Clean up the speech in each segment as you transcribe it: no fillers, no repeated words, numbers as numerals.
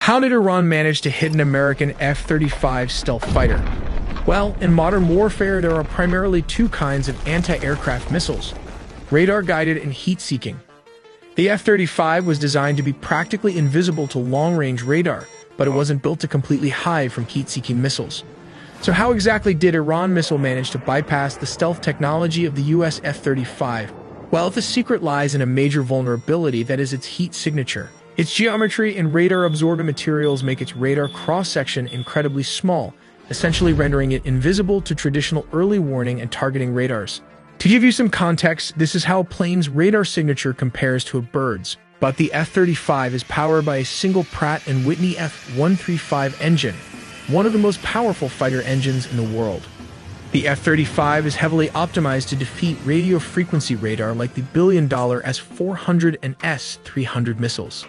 How did Iran manage to hit an American F-35 stealth fighter? Well, in modern warfare, there are primarily two kinds of anti-aircraft missiles: radar-guided and heat-seeking. The F-35 was designed to be practically invisible to long-range radar, but it wasn't built to completely hide from heat-seeking missiles. So how exactly did Iran missile manage to bypass the stealth technology of the US F-35? Well, the secret lies in a major vulnerability that is its heat signature. Its geometry and radar-absorbent materials make its radar cross-section incredibly small, essentially rendering it invisible to traditional early warning and targeting radars. To give you some context, this is how a plane's radar signature compares to a bird's. But the F-35 is powered by a single Pratt & Whitney F-135 engine, one of the most powerful fighter engines in the world. The F-35 is heavily optimized to defeat radio frequency radar like the billion-dollar S-400 and S-300 missiles.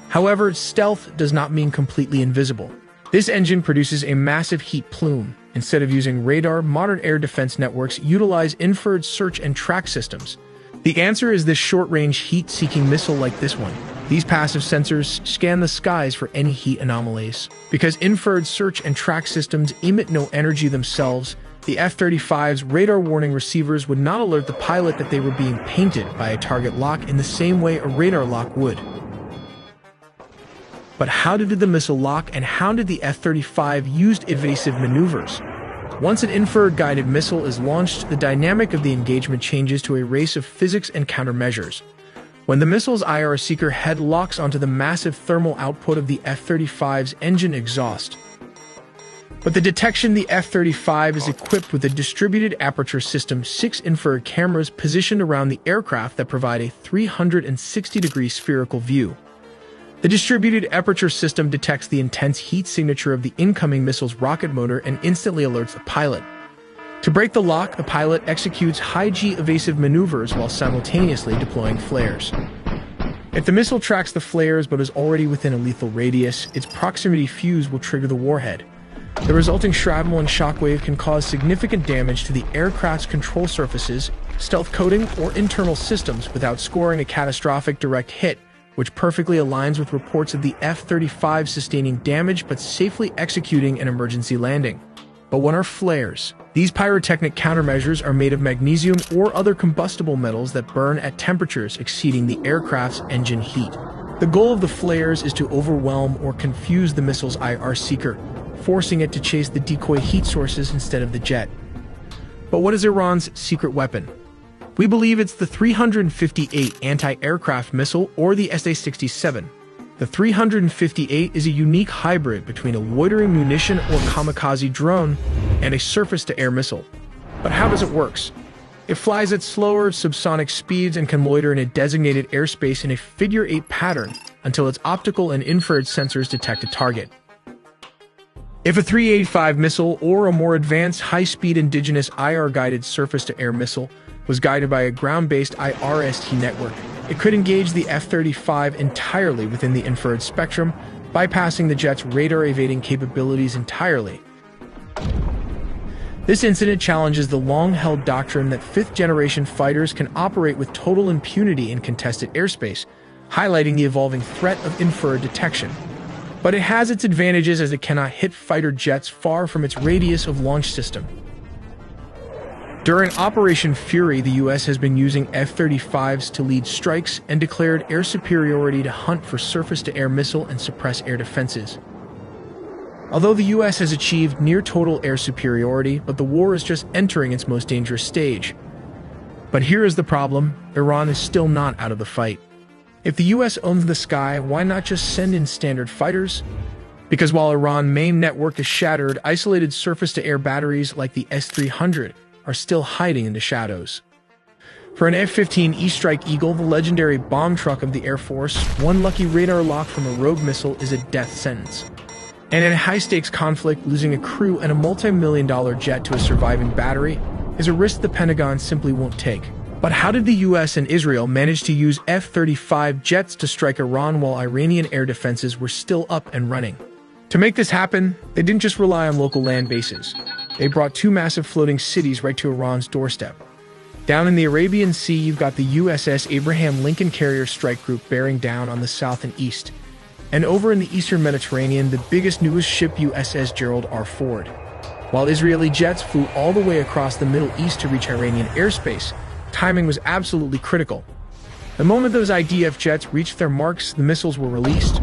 However, stealth does not mean completely invisible. This engine produces a massive heat plume. Instead of using radar, modern air defense networks utilize infrared search and track systems. The answer is this short-range heat-seeking missile like this one. These passive sensors scan the skies for any heat anomalies. Because infrared search and track systems emit no energy themselves, the F-35's radar warning receivers would not alert the pilot that they were being painted by a target lock in the same way a radar lock would. But how did the missile lock, and how did the F-35 use evasive maneuvers? Once an infrared-guided missile is launched, the dynamic of the engagement changes to a race of physics and countermeasures. When the missile's IR seeker head locks onto the massive thermal output of the F-35's engine exhaust. But the detection, the F-35 is equipped with a distributed aperture system, 6 infrared cameras positioned around the aircraft that provide a 360-degree spherical view. The distributed aperture system detects the intense heat signature of the incoming missile's rocket motor and instantly alerts the pilot. To break the lock, the pilot executes high-G evasive maneuvers while simultaneously deploying flares. If the missile tracks the flares but is already within a lethal radius, its proximity fuse will trigger the warhead. The resulting shrapnel and shockwave can cause significant damage to the aircraft's control surfaces, stealth coating, or internal systems without scoring a catastrophic direct hit, which perfectly aligns with reports of the F-35 sustaining damage but safely executing an emergency landing. But what are flares? These pyrotechnic countermeasures are made of magnesium or other combustible metals that burn at temperatures exceeding the aircraft's engine heat. The goal of the flares is to overwhelm or confuse the missile's IR seeker, forcing it to chase the decoy heat sources instead of the jet. But what is Iran's secret weapon? We believe it's the 358 anti-aircraft missile, or the SA-67. The 358 is a unique hybrid between a loitering munition or kamikaze drone and a surface-to-air missile. But how does it work? It flies at slower subsonic speeds and can loiter in a designated airspace in a figure-8 pattern until its optical and infrared sensors detect a target. If a 385 missile or a more advanced high-speed indigenous IR-guided surface-to-air missile was guided by a ground-based IRST network, it could engage the F-35 entirely within the infrared spectrum, bypassing the jet's radar-evading capabilities entirely. This incident challenges the long-held doctrine that fifth-generation fighters can operate with total impunity in contested airspace, highlighting the evolving threat of infrared detection. But it has its advantages as it cannot hit fighter jets far from its radius of launch system. During Operation Fury, the U.S. has been using F-35s to lead strikes and declared air superiority to hunt for surface-to-air missile and suppress air defenses. Although the U.S. has achieved near-total air superiority, but the war is just entering its most dangerous stage. But here is the problem: Iran is still not out of the fight. If the U.S. owns the sky, why not just send in standard fighters? Because while Iran's main network is shattered, isolated surface-to-air batteries like the S-300 are still hiding in the shadows. For an F-15E Strike Eagle, the legendary bomb truck of the Air Force, one lucky radar lock from a rogue missile is a death sentence. And in a high-stakes conflict, losing a crew and a multi-million-dollar jet to a surviving battery is a risk the Pentagon simply won't take. But how did the US and Israel manage to use F-35 jets to strike Iran while Iranian air defenses were still up and running? To make this happen, they didn't just rely on local land bases. They brought two massive floating cities right to Iran's doorstep. Down in the Arabian Sea, you've got the USS Abraham Lincoln Carrier Strike Group bearing down on the south and east. And over in the eastern Mediterranean, the biggest news ship USS Gerald R. Ford. While Israeli jets flew all the way across the Middle East to reach Iranian airspace, timing was absolutely critical. The moment those IDF jets reached their marks, the missiles were released.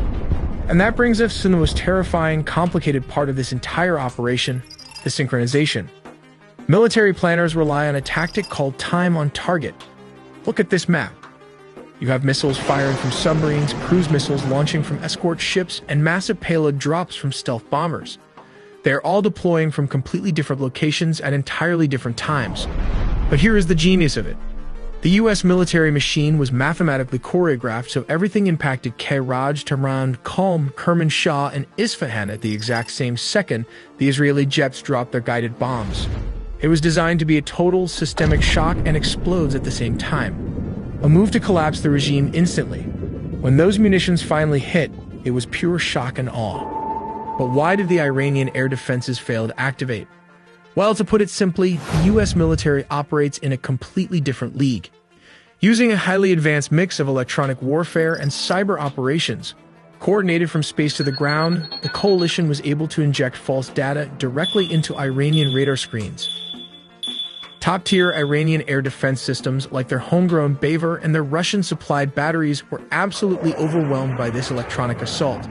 And that brings us to the most terrifying, complicated part of this entire operation, the synchronization. Military planners rely on a tactic called time on target. Look at this map. You have missiles firing from submarines, cruise missiles launching from escort ships, and massive payload drops from stealth bombers. They are all deploying from completely different locations at entirely different times. But here is the genius of it. The US military machine was mathematically choreographed so everything impacted Karaj, Tehran, Qom, Kermanshah, and Isfahan at the exact same second the Israeli jets dropped their guided bombs. It was designed to be a total systemic shock and explodes at the same time. A move to collapse the regime instantly. When those munitions finally hit, it was pure shock and awe. But why did the Iranian air defenses fail to activate? Well, to put it simply, the US military operates in a completely different league. Using a highly advanced mix of electronic warfare and cyber operations, coordinated from space to the ground, the coalition was able to inject false data directly into Iranian radar screens. Top-tier Iranian air defense systems, like their homegrown Bavar and their Russian-supplied batteries, were absolutely overwhelmed by this electronic assault.